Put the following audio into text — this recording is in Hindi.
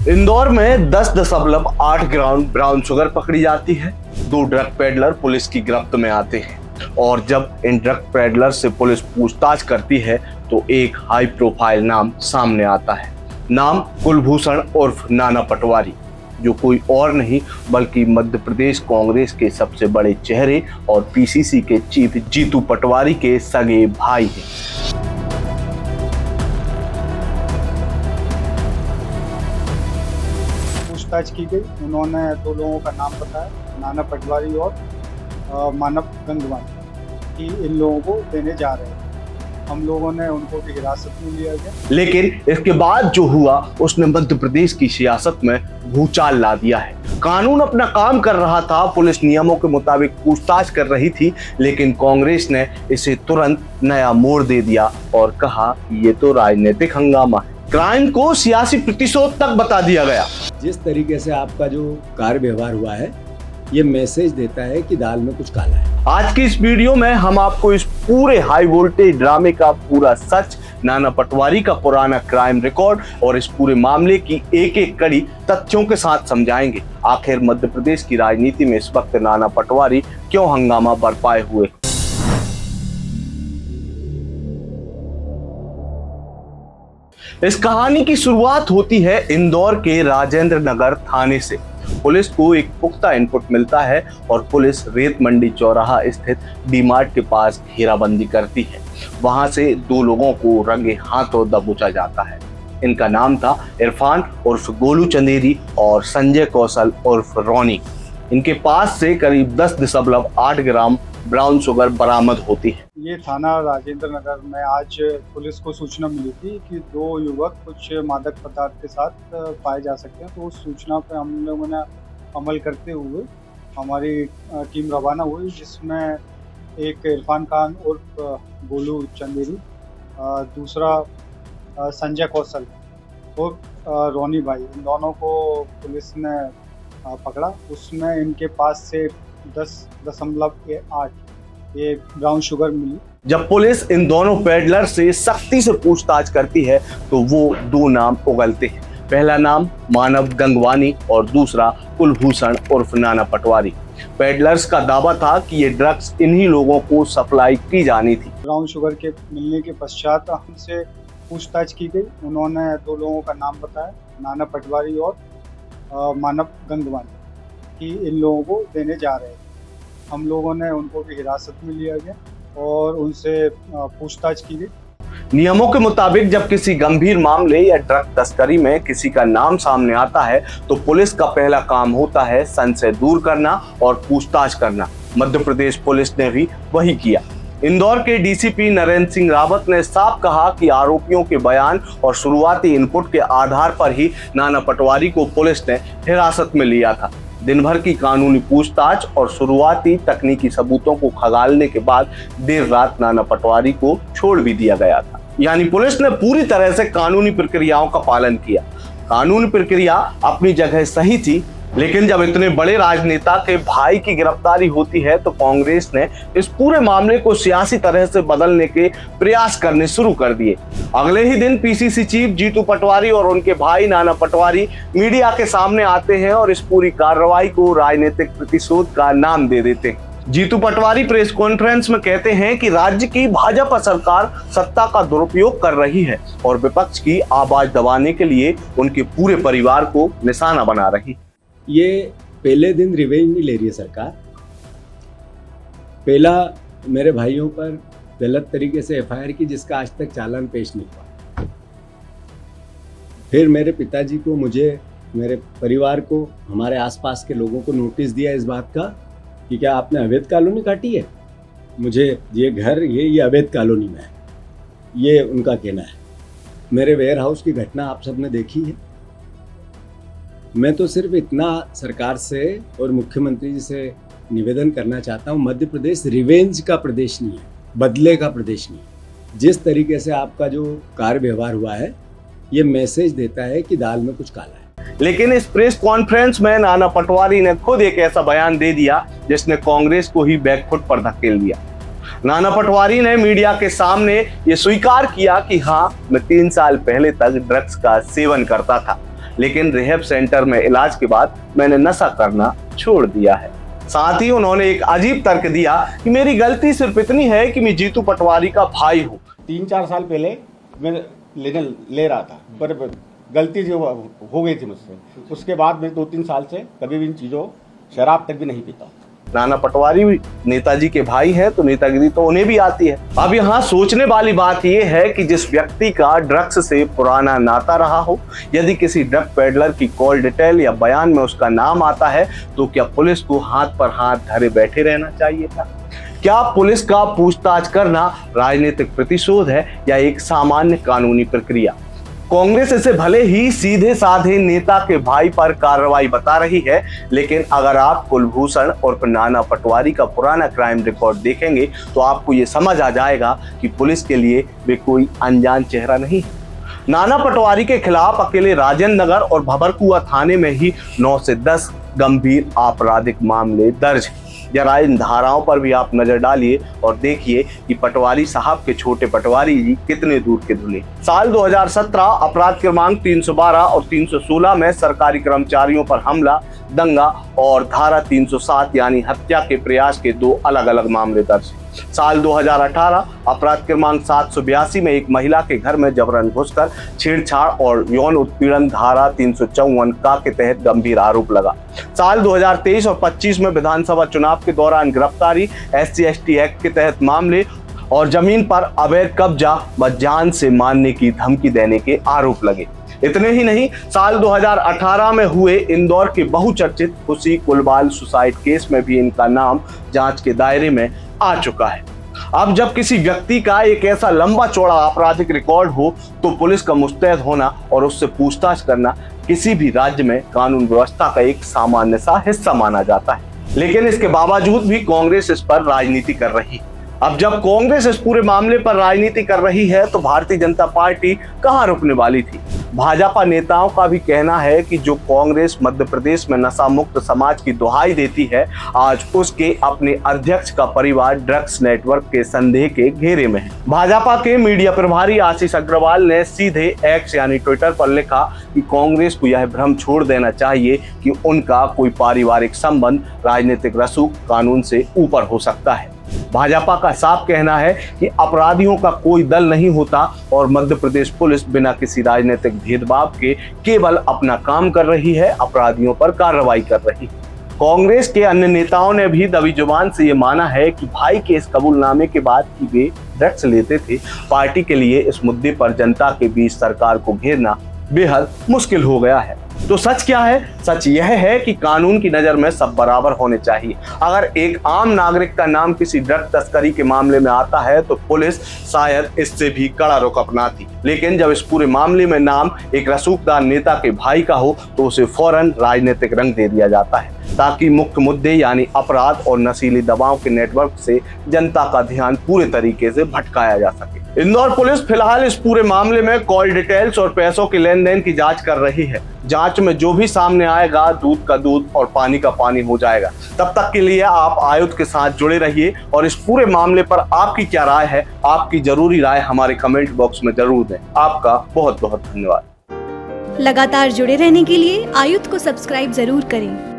इंदौर में 10.8 ग्राम ब्राउन शुगर पकड़ी जाती है। 2 ड्रग पेडलर पुलिस की गिरफ्त में आते हैं और जब इन ड्रग पेडलर से पुलिस पूछताछ करती है तो एक हाई प्रोफाइल नाम सामने आता है। नाम कुलभूषण उर्फ नाना पटवारी, जो कोई और नहीं बल्कि मध्य प्रदेश कांग्रेस के सबसे बड़े चेहरे और पीसीसी के चीफ जीतू पटवारी के सगे भाई हैं। पूछताछ की गई, उन्होंने 2 लोगों का नाम बताया, नाना पटवारी और मानव गंगवानी, कि इन लोगों को देने जा रहे हैं। हम लोगों ने उनको भी हिरासत में लिया गया। लेकिन इसके बाद जो हुआ उसने मध्य प्रदेश की सियासत में भूचाल ला दिया है। कानून अपना काम कर रहा था, पुलिस नियमों के मुताबिक पूछताछ कर रही थी, लेकिन कांग्रेस ने इसे तुरंत नया मोड़ दे दिया और कहा ये तो राजनीतिक हंगामा है। क्राइम को सियासी प्रतिशोध तक बता दिया गया। जिस तरीके से आपका जो कार्य व्यवहार हुआ है, ये मैसेज देता है कि दाल में कुछ काला है। आज की इस वीडियो में हम आपको इस पूरे हाई वोल्टेज ड्रामे का पूरा सच, नाना पटवारी का पुराना क्राइम रिकॉर्ड और इस पूरे मामले की एक एक कड़ी तथ्यों के साथ समझाएंगे। आखिर मध्य प्रदेश की राजनीति में इस वक्त नाना पटवारी क्यों हंगामा बरपाए हुए। इस कहानी की शुरुआत होती है इंदौर के राजेंद्र नगर थाने से। पुलिस को एक पुख्ता इनपुट मिलता है और पुलिस रेत मंडी चौराहा स्थित डीमार्ट के पास घेराबंदी करती है। वहां से 2 लोगों को रंगे हाथों दबोचा जाता है। इनका नाम था इरफान उर्फ गोलू चंदेरी और संजय कौशल उर्फ रोनी। इनके पास से करीब 10.8 ग्राम ब्राउन शुगर बरामद होती है। ये थाना राजेंद्र नगर में आज पुलिस को सूचना मिली थी कि 2 युवक कुछ मादक पदार्थ के साथ पाए जा सकते हैं। तो उस सूचना पर हम लोगों ने अमल करते हुए हमारी टीम रवाना हुई, जिसमें एक इरफान खान उर्फ गोलू चंदेरी, दूसरा संजय कौशल उर्फ रोनी भाई, इन दोनों को पुलिस ने पकड़ा। उसमें इनके पास से 10.8 ये ब्राउन शुगर मिली। जब पुलिस इन दोनों पेडलर से सख्ती से पूछताछ करती है तो वो 2 नाम उगलते हैं। पहला नाम मानव गंगवानी और दूसरा कुलभूषण उर्फ नाना पटवारी। पेडलर्स का दावा था कि ये ड्रग्स इन्हीं लोगों को सप्लाई की जानी थी। ब्राउन शुगर के मिलने के पश्चात हमसे पूछताछ की गई, उन्होंने 2 लोगों का नाम बताया, नाना पटवारी और मानव गंगवानी, कि इन लोगों को देने जा रहे हैं। हम लोगों ने उनको भी हिरासत में लिया गया और उनसे पूछताछ की गई। नियमों के मुताबिक जब किसी गंभीर मामले या ड्रग तस्करी में किसी का नाम सामने आता है तो पुलिस का पहला काम होता है संशय दूर करना और पूछताछ करना। मध्य प्रदेश पुलिस ने भी वही किया। इंदौर के डीसीपी नरेंद्र सिंह रावत ने साफ कहा कि आरोपियों के बयान और शुरुआती इनपुट के आधार पर ही नाना पटवारी को पुलिस ने हिरासत में लिया था। दिन भर की कानूनी पूछताछ और शुरुआती तकनीकी सबूतों को खंगालने के बाद देर रात नाना पटवारी को छोड़ भी दिया गया था। यानी पुलिस ने पूरी तरह से कानूनी प्रक्रियाओं का पालन किया। कानूनी प्रक्रिया अपनी जगह सही थी, लेकिन जब इतने बड़े राजनेता के भाई की गिरफ्तारी होती है तो कांग्रेस ने इस पूरे मामले को सियासी तरह से बदलने के प्रयास करने शुरू कर दिए। अगले ही दिन पीसीसी चीफ जीतू पटवारी और उनके भाई नाना पटवारी मीडिया के सामने आते हैं और इस पूरी कार्रवाई को राजनीतिक प्रतिशोध का नाम दे देते हैं। जीतू पटवारी प्रेस कॉन्फ्रेंस में कहते हैं कि राज्य की भाजपा सरकार सत्ता का दुरुपयोग कर रही है और विपक्ष की आवाज दबाने के लिए उनके पूरे परिवार को निशाना बना रही है। ये पहले दिन रिवेंज नहीं ले रही है सरकार। पहला मेरे भाइयों पर गलत तरीके से एफआईआर की, जिसका आज तक चालान पेश नहीं हुआ। फिर मेरे पिताजी को, मुझे, मेरे परिवार को, हमारे आसपास के लोगों को नोटिस दिया इस बात का कि क्या आपने अवैध कॉलोनी काटी है। मुझे ये घर ये अवैध कॉलोनी में है, ये उनका कहना है। मेरे वेयर हाउस की घटना आप सबने देखी है। मैं तो सिर्फ इतना सरकार से और मुख्यमंत्री जी से निवेदन करना चाहता हूँ, मध्य प्रदेश रिवेंज का प्रदेश नहीं है, बदले का प्रदेश नहीं है। जिस तरीके से आपका जो कार्य व्यवहार हुआ है, ये मैसेज देता है कि दाल में कुछ काला है। लेकिन इस प्रेस कॉन्फ्रेंस में नाना पटवारी ने खुद एक ऐसा बयान दे दिया जिसने कांग्रेस को ही बैकफुट पर धकेल दिया। नाना पटवारी ने मीडिया के सामने ये स्वीकार किया कि हाँ, मैं 3 साल पहले तक ड्रग्स का सेवन करता था, लेकिन रिहैब सेंटर में इलाज के बाद मैंने नशा करना छोड़ दिया है। साथ ही उन्होंने एक अजीब तर्क दिया कि मेरी गलती सिर्फ इतनी है कि मैं जीतू पटवारी का भाई हूँ। 3-4 साल पहले मैं ले रहा था, पर गलती जो हो गई थी मुझसे, उसके बाद मैं 2-3 साल से कभी भी इन चीज़ों शराब तक भी नहीं पीता। नाना पटवारी भी नेताजी के भाई हैं, तो नेतागिरी तो उन्हें भी आती है। अब यहाँ सोचने वाली बात यह है कि जिस व्यक्ति का ड्रग्स से पुराना नाता रहा हो, यदि किसी ड्रग पेडलर की कॉल डिटेल या बयान में उसका नाम आता है, तो क्या पुलिस को हाथ पर हाथ धरे बैठे रहना चाहिए था? क्या पुलिस का पूछताछ करना राजनीतिक प्रतिशोध है या एक सामान्य कानूनी प्रक्रिया? कांग्रेस इसे भले ही सीधे साधे नेता के भाई पर कार्रवाई बता रही है, लेकिन अगर आप कुलभूषण और नाना पटवारी का पुराना क्राइम रिकॉर्ड देखेंगे तो आपको ये समझ आ जाएगा कि पुलिस के लिए वे कोई अनजान चेहरा नहीं है। नाना पटवारी के खिलाफ अकेले राजेंद्र नगर और भभरकुआ थाने में ही 9 से 10 गंभीर आपराधिक मामले दर्ज हैं। जरा इन धाराओं पर भी आप नजर डालिए और देखिए कि पटवारी साहब के छोटे पटवारी जी कितने दूर के धुले। साल 2017 अपराध क्रमांक 312 और 316 में सरकारी कर्मचारियों पर हमला, दंगा और धारा 307 यानी हत्या के प्रयास के 2 अलग अलग मामले दर्ज। साल 2018 अपराध क्रमांक 782 में एक महिला के घर में जबरन घुसकर छेड़छाड़ और यौन उत्पीड़न धारा 354 का के तहत गंभीर आरोप लगा। साल 2023 और 25 में विधानसभा चुनाव के दौरान गिरफ्तारी, SC/ST एक्ट के तहत मामले और जमीन पर अवैध कब्जा व जान से मारने की धमकी देने के आरोप लगे। इतने ही नहीं, साल 2018 में हुए इंदौर के बहुचर्चित खुशी कुलबाल सुसाइड केस में भी इनका नाम जांच के दायरे में आ चुका है। अब जब किसी व्यक्ति का एक ऐसा लंबा चौड़ा आपराधिक रिकॉर्ड हो, तो पुलिस का मुस्तैद होना और उससे पूछताछ करना किसी भी राज्य में कानून व्यवस्था का एक सामान्य सा हिस्सा माना जाता है। लेकिन इसके बावजूद भी कांग्रेस इस पर राजनीति कर रही है। अब जब कांग्रेस इस पूरे मामले पर राजनीति कर रही है, तो भारतीय जनता पार्टी कहां रुकने वाली थी? भाजपा नेताओं का भी कहना है कि जो कांग्रेस मध्य प्रदेश में नशा मुक्त समाज की दुहाई देती है, आज उसके अपने अध्यक्ष का परिवार ड्रग्स नेटवर्क के संदेह के घेरे में है। भाजपा के मीडिया प्रभारी आशीष अग्रवाल ने सीधे एक्स यानी ट्विटर पर लिखा कि कांग्रेस को यह भ्रम छोड़ देना चाहिए कि उनका कोई पारिवारिक संबंध राजनीतिक रसूख कानून से ऊपर हो सकता है। भाजपा का साफ कहना है कि अपराधियों का कोई दल नहीं होता और मध्य प्रदेश पुलिस बिना किसी राजनीतिक भेदभाव के केवल अपना काम कर रही है, अपराधियों पर कार्रवाई कर रही है। कांग्रेस के अन्य नेताओं ने भी दबी जुबान से ये माना है कि भाई के इस कबूलनामे के बाद कि वे ड्रग्स लेते थे, पार्टी के लिए इस मुद्दे पर जनता के बीच सरकार को घेरना बेहद मुश्किल हो गया है। तो सच क्या है? सच यह है कि कानून की नजर में सब बराबर होने चाहिए। अगर एक आम नागरिक का नाम किसी ड्रग तस्करी के मामले में आता है, तो पुलिस शायद इससे भी कड़ा रुख अपनाती, लेकिन जब इस पूरे मामले में नाम एक रसूखदार नेता के भाई का हो, तो उसे फौरन राजनीतिक रंग दे दिया जाता है, ताकि मुख्य मुद्दे यानी अपराध और नशीली दवाओं के नेटवर्क से जनता का ध्यान पूरे तरीके से भटकाया जा सके। इंदौर पुलिस फिलहाल इस पूरे मामले में कॉल डिटेल्स और पैसों के लेन देन की जांच कर रही है। जांच में जो भी सामने आएगा, दूध का दूध और पानी का पानी हो जाएगा। तब तक के लिए आप आयुक्त के साथ जुड़े रहिए और इस पूरे मामले पर आपकी क्या राय है, आपकी जरूरी राय हमारे कमेंट बॉक्स में जरूर दें। आपका बहुत बहुत धन्यवाद। लगातार जुड़े रहने के लिए आयुक्त को सब्सक्राइब जरूर करें।